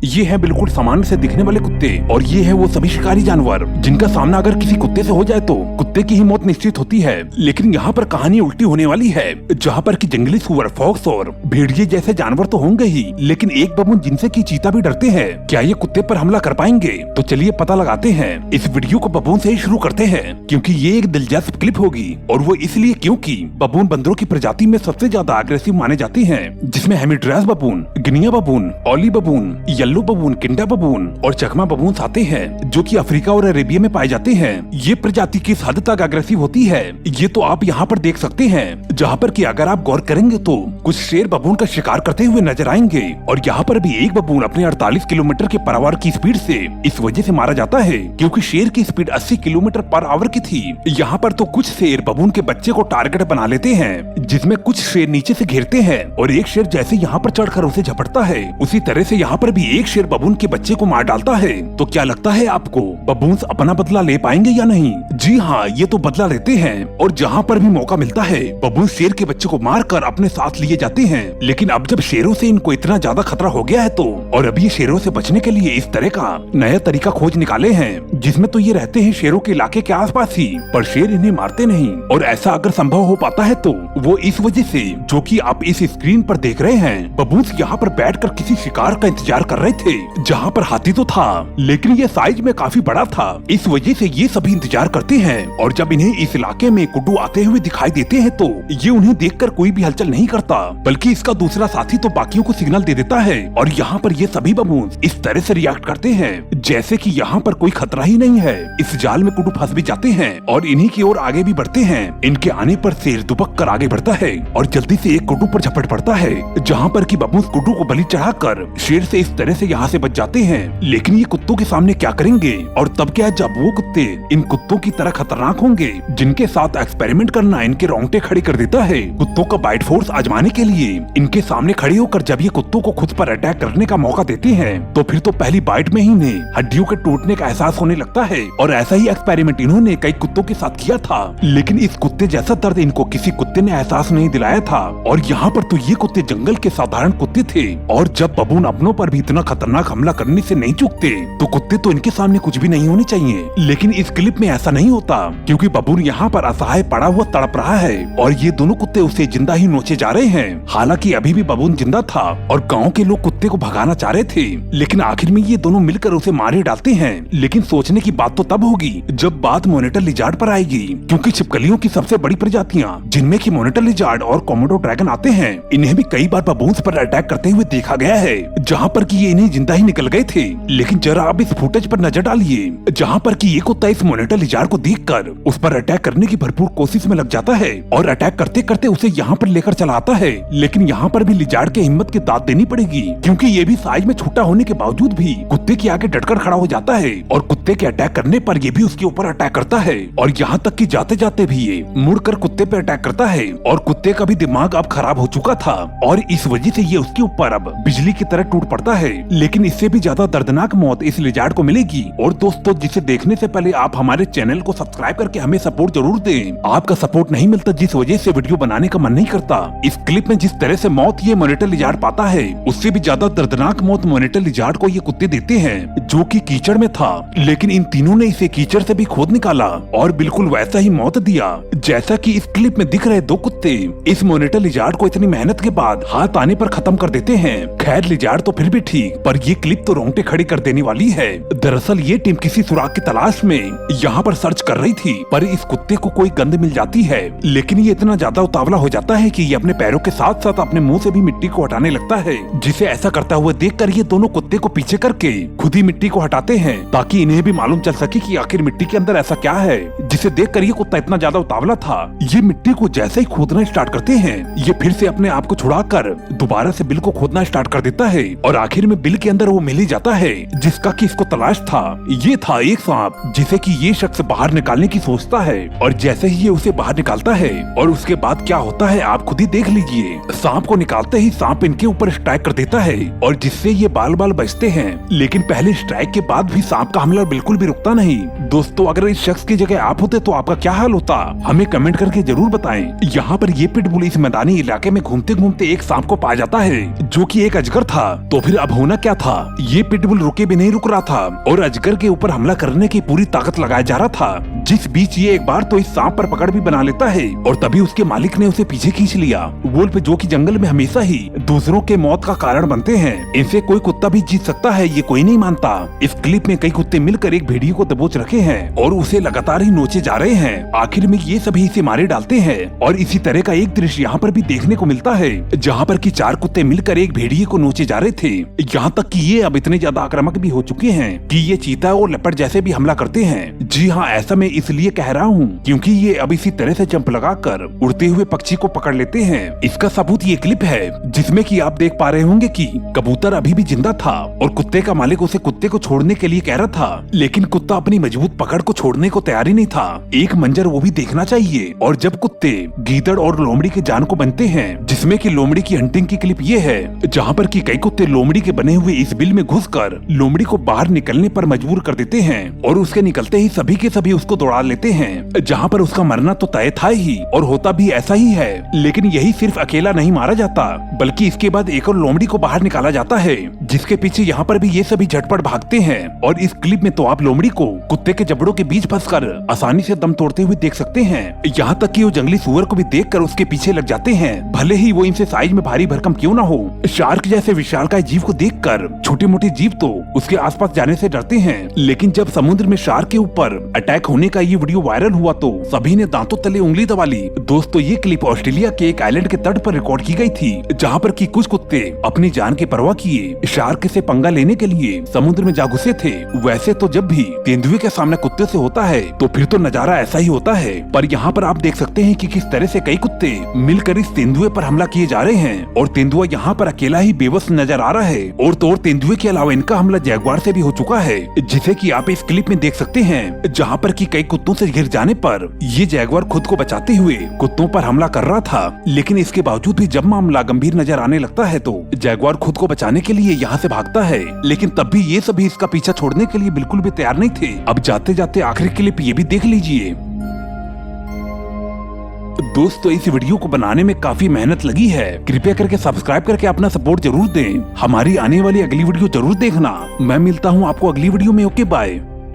ये है बिल्कुल सामान्य से दिखने वाले कुत्ते और ये है वो सभी शिकारी जानवर जिनका सामना अगर किसी कुत्ते से हो जाए तो कुत्ते की ही मौत निश्चित होती है। लेकिन यहाँ पर कहानी उल्टी होने वाली है, जहाँ पर कि जंगली सुअर, फॉक्स और भेड़िए जैसे जानवर तो होंगे ही, लेकिन एक बबून जिनसे कि चीता भी डरते हैं, क्या ये कुत्ते पर हमला कर पाएंगे? तो चलिए पता लगाते हैं। इस वीडियो को बबून से ही शुरू करते हैं क्योंकि ये एक दिलचस्प क्लिप होगी और वो इसलिए क्योंकि बबून बंदरों की प्रजाति में सबसे ज्यादा अग्रेसिव माने जाते हैं, जिसमें हेमिड्रास बबून, गिनिया बबून, ऑली बबून, येलो बबून, किंडा बबून और चकमा बबून आते हैं, जो कि अफ्रीका और अरेबिया में पाए जाते हैं। ये प्रजाति किस हद तक अग्रेसिव होती है ये तो आप यहाँ पर देख सकते हैं, जहाँ पर कि अगर आप गौर करेंगे तो कुछ शेर बबून का शिकार करते हुए नजर आएंगे और यहाँ पर भी एक बबून अपने 48 किलोमीटर के पर आवर की स्पीड से इस वजह से मारा जाता है क्योंकि शेर की स्पीड 80 किलोमीटर पर आवर की थी। यहाँ पर तो कुछ शेर बबून के बच्चे को टारगेट बना लेते हैं, जिसमें कुछ शेर नीचे से घेरते हैं और एक शेर जैसे यहाँ पर चढ़कर उसे झपटता है, उसी तरह से यहाँ पर भी एक शेर बबून के बच्चे को मार डालता है। तो क्या लगता है आपको बबून्स अपना बदला ले पाएंगे या नहीं? जी हाँ, ये तो बदला लेते हैं और जहाँ पर भी मौका मिलता है बबून शेर के बच्चे को मारकर अपने साथ लिए जाते हैं। लेकिन अब जब शेरों से इनको इतना ज्यादा खतरा हो गया है तो और अब ये शेरों से बचने के लिए इस तरह का नया तरीका खोज निकाले हैं, जिसमें तो ये रहते हैं शेरों के इलाके के आसपास ही, पर शेर इन्हें मारते नहीं। और ऐसा अगर संभव हो पाता है तो वो इस वजह से, जो कि आप इस स्क्रीन पर देख रहे हैं, बबून्स यहाँ पर बैठकर किसी शिकार का इंतजार कर रहे थे, जहाँ पर हाथी तो था लेकिन ये साइज में काफी बड़ा था। इस वजह से ये सभी इंतजार करते हैं और जब इन्हें इस इलाके में कुड्डू आते हुए दिखाई देते हैं तो ये उन्हें देखकर कोई भी हलचल नहीं करता, बल्कि इसका दूसरा साथी तो बाकियों को सिग्नल दे देता है और यहाँ पर ये सभी बबून्स इस तरह से रिएक्ट करते हैं जैसे कि यहाँ पर कोई खतरा ही नहीं है। इस जाल में कुड्डू फंस भी जाते हैं और इन्हीं की ओर आगे भी बढ़ते हैं। इनके आने पर शेर दुबक कर आगे बढ़ता है और जल्दी से एक कुड्डू पर झपट पड़ता है, जहाँ पर कि बबून्स कुड्डू को बलि चढ़ाकर शेर से इस तरह से यहाँ से बच जाते हैं। लेकिन ये कुत्तों के सामने क्या करेंगे? और तब क्या जब वो कुत्ते इन कुत्तों की तरह खतरनाक होंगे जिनके साथ एक्सपेरिमेंट करना इनके रोंगटे खड़े कर देता है। कुत्तों का बाइट फोर्स आजमाने के लिए इनके सामने खड़े होकर जब ये कुत्तों को खुद पर अटैक करने का मौका देते हैं तो फिर तो पहली बाइट में ही इन्हें हड्डियों के टूटने का एहसास होने लगता है। और ऐसा ही एक्सपेरिमेंट इन्होंने कई कुत्तों के साथ किया था, लेकिन इस कुत्ते जैसा दर्द इनको किसी कुत्ते ने एहसास नहीं दिलाया था। और यहाँ पर तो ये कुत्ते जंगल के साधारण कुत्ते थे और जब बबून अपनों पर भी इतना खतरनाक हमला करने से नहीं चूकते तो कुत्ते तो इनके सामने कुछ भी नहीं होने चाहिए। लेकिन इस क्लिप में ऐसा नहीं होता क्योंकि बबून यहाँ पर असहाय पड़ा हुआ तड़प रहा है और ये दोनों कुत्ते उसे जिंदा ही नोचे जा रहे हैं। हालांकि अभी भी बबून जिंदा था और गांव के लोग कुत्ते को भगाना चाह रहे थे, लेकिन आखिर में ये दोनों मिलकर उसे मारे डालते हैं। लेकिन सोचने की बात तो तब होगी जब बात मॉनिटर लिजार्ड पर आएगी, क्योंकि छिपकलियों की सबसे बड़ी प्रजातियां जिनमें की मॉनिटर लिजार्ड और कोमोडो ड्रैगन आते हैं, इन्हें भी कई बार बबून्स पर अटैक करते हुए देखा गया है, जहाँ पर कि ये इन्हें जिंदा ही निकल गए थे। लेकिन जरा आप इस फुटेज पर नजर डालिए, जहाँ पर कि ये कुत्ता इस मॉनिटर लिजार्ड को देखकर उस पर अटैक करने की भरपूर कोशिश में लग जाता है और अटैक करते करते उसे यहाँ पर लेकर चला आता है। लेकिन यहाँ पर भी लिजार्ड के हिम्मत की दाद देनी पड़ेगी, क्योंकि ये भी साइज में छोटा होने के बावजूद भी कुत्ते के आगे डटकर खड़ा हो जाता है और कुत्ते के अटैक करने पर ये भी उसके ऊपर अटैक करता है और यहाँ तक कि जाते जाते भी ये मुड़कर कुत्ते पे अटैक करता है। और कुत्ते का भी दिमाग अब खराब हो चुका था और इस वजह से ये उसके ऊपर अब बिजली की तरह टूट पड़ता है। लेकिन इससे भी ज्यादा दर्दनाक मौत इस लिजार्ड को मिलेगी। और दोस्तों, जिसे देखने से पहले आप हमारे चैनल को सब्सक्राइब करके हमें सपोर्ट जरूर दें। आपका सपोर्ट नहीं मिलता जिस वजह से वीडियो बनाने का मन नहीं करता। इस क्लिप में जिस तरह से मौत ये मॉनिटर लिजार्ड पाता है, उससे भी ज्यादा दर्दनाक मौत मॉनिटर लिजार्ड को ये कुत्ते देते हैं, जो कि कीचड़ में था। लेकिन इन तीनों ने इसे कीचड़ से भी खोद निकाला और बिल्कुल वैसा ही मौत दिया जैसा कि इस क्लिप में दिख रहे दो कुत्ते इस मॉनिटर लिजार्ड को इतनी मेहनत के बाद हाथ आने पर खत्म कर देते हैं। खैर, लिजार्ड तो फिर भी ठीक, पर ये क्लिप तो रोंगटे खड़ी कर देने वाली है। दरअसल ये टीम किसी सुराग की तलाश में यहाँ पर सर्च कर रही थी, पर इस कुत्ते को कोई गंध मिल जाती है। लेकिन ये इतना ज्यादा उतावला हो जाता है कि ये अपने पैरों के साथ साथ अपने मुंह से भी मिट्टी को हटाने लगता है, जिसे ऐसा करता हुआ देखकर ये दोनों कुत्ते को पीछे करके खुद ही मिट्टी को हटाते हैं, ताकि इन्हें भी मालूम चल सके कि आखिर मिट्टी के अंदर ऐसा क्या है, जिसे देखकर ये कुत्ता इतना ज्यादा उतावला था। ये मिट्टी को जैसे ही खोदना स्टार्ट करते हैं, ये फिर से अपने आप को छुड़ाकर दोबारा से बिल को खोदना स्टार्ट कर देता है और आखिर में बिल के अंदर वो मिल ही जाता है जिसका कि इसको तलाश था। ये था एक सांप जिसे कि ये शख्स बाहर निकालने की सोचता है और जैसे ही ये उसे बाहर निकालता है और उसके बाद क्या होता है आप खुद ही देख लीजिए। सांप को निकालते ही सांप इनके ऊपर स्ट्राइक कर देता है और जिससे ये बाल बाल बचते हैं। लेकिन पहले स्ट्राइक के बाद भी सांप का हमला बिल्कुल भी रुकता नहीं। दोस्तों, अगर इस शख्स की जगह आप होते तो आपका क्या हाल होता, हमें कमेंट करके जरूर बताएं। यहाँ पर ये पिटबुल इस मैदानी इलाके में घूमते घूमते एक सांप को पा जाता है जो कि एक अजगर था। तो फिर अब होना क्या था, ये पिटबुल रुके भी नहीं रुक रहा था और अजगर के ऊपर हमला करने की पूरी ताकत लगाया जा रहा था। जिस बीच ये एक बार तो इस सांप पर पकड़ भी बना लेता है और तभी उसके मालिक ने उसे पीछे खींच लिया। वुल्फ जो कि जंगल में हमेशा ही दूसरों के मौत का कारण बनते हैं, इनसे कोई कुत्ता भी जीत सकता है ये कोई नहीं मानता। इस क्लिप में कई कुत्ते मिलकर एक भेड़िए को दबोच रखे हैं और उसे लगातार ही नोचे जा रहे हैं। आखिर में ये सभी इसे मारे डालते हैं और इसी तरह का एक दृश्य यहाँ पर भी देखने को मिलता है, जहाँ पर कि 4 कुत्ते मिलकर एक भेड़िए को नोचे जा रहे थे। यहाँ तक कि ये अब इतने ज्यादा आक्रामक भी हो चुके हैं कि ये चीता और लेपर्ड जैसे भी हमला करते हैं। जी हाँ, ऐसा मैं इसलिए कह रहा हूँ क्योंकि ये अब इसी तरह से जंप लगाकर उड़ते हुए पक्षी को पकड़ लेते हैं। इसका सबूत ये क्लिप है जिसमें कि आप देख पा रहे होंगे कि कबूतर अभी भी जिंदा था और कुत्ते का मालिक उसे कुत्ते को छोड़ने के लिए कह रहा था, लेकिन कुत्ता अपनी मजबूत पकड़ को छोड़ने को तैयार ही नहीं था। एक मंजर वो भी देखना चाहिए। और जब कुत्ते गीदड़ और लोमड़ी के जान को बनते हैं, जिसमें कि लोमड़ी की हंटिंग की क्लिप ये है, जहाँ पर कि कई कुत्ते लोमड़ी के बने हुए इस बिल में घुसकर लोमड़ी को बाहर निकलने पर मजबूर कर देते हैं और उसके निकलते ही सभी के सभी उसको दौड़ा लेते हैं, जहाँ पर उसका मरना तो तय था ही और होता भी ऐसा ही है। लेकिन यही सिर्फ अकेला नहीं मारा जाता, बल्कि इसके बाद एक और लोमड़ी को बाहर निकाला जाता है, जिसके पीछे यहाँ पर भी ये सभी झटपट भागते हैं। और इस क्लिप में तो आप लोमड़ी को कुत्ते के जबड़ों के बीच फंसकर आसानी से दम तोड़ते हुए देख सकते हैं। यहाँ तक कि वो जंगली सुअर को भी देखकर उसके पीछे लग जाते हैं, भले ही वो इनसे साइज में भारी भरकम क्यों ना हो। शार्क जैसे विशालकाय जीव को देखकर छोटे मोटे जीव तो उसके आसपास जाने से डरते हैं, लेकिन जब समुद्र में शार्क के ऊपर अटैक होने का ये वीडियो वायरल हुआ तो सभी ने दांतों तले उंगली दबा ली। दोस्तों, ये क्लिप ऑस्ट्रेलिया के एक आइलैंड के तट पर रिकॉर्ड की गई थी, जहाँ पर कि कुछ कुत्ते अपनी जान की परवाह किए शार्क से पंगा लेने के लिए समुद्र में जा घुसे थे। वैसे तो जब भी तेंदुए का सामना कुत्ते से होता है तो फिर तो नजारा ऐसा ही होता है, पर यहाँ पर आप देख सकते हैं कि किस तरह से कई कुत्ते मिलकर इस तेंदुए पर हमला किए जा रहे हैं और तेंदुआ यहाँ पर अकेला ही बेबस नजर आ रहा है। और तो और तेंदुए के अलावा इनका हमला जैगुआर से भी हो चुका है, जिसे कि आप इस क्लिप में देख सकते हैं, जहाँ पर कि कई कुत्तों से घिर जाने पर ये जैगुआर खुद को बचाते हुए कुत्तों पर हमला कर रहा था। लेकिन इसके बावजूद भी जब मामला गंभीर नजर आने लगता है तो जैगुआर खुद को बचाने के लिए यहाँ से भागता है, लेकिन तब भी ये सभी इसका पीछा छोड़ने के लिए बिल्कुल भी तैयार नहीं थे। अब जाते जाते आखिरी क्लिप ये भी देख लीजिए। दोस्तों, इस वीडियो को बनाने में काफी मेहनत लगी है, कृपया करके सब्सक्राइब करके अपना सपोर्ट जरूर दें। हमारी आने वाली अगली वीडियो जरूर देखना। मैं मिलता हूँ आपको अगली वीडियो में। Okay, bye.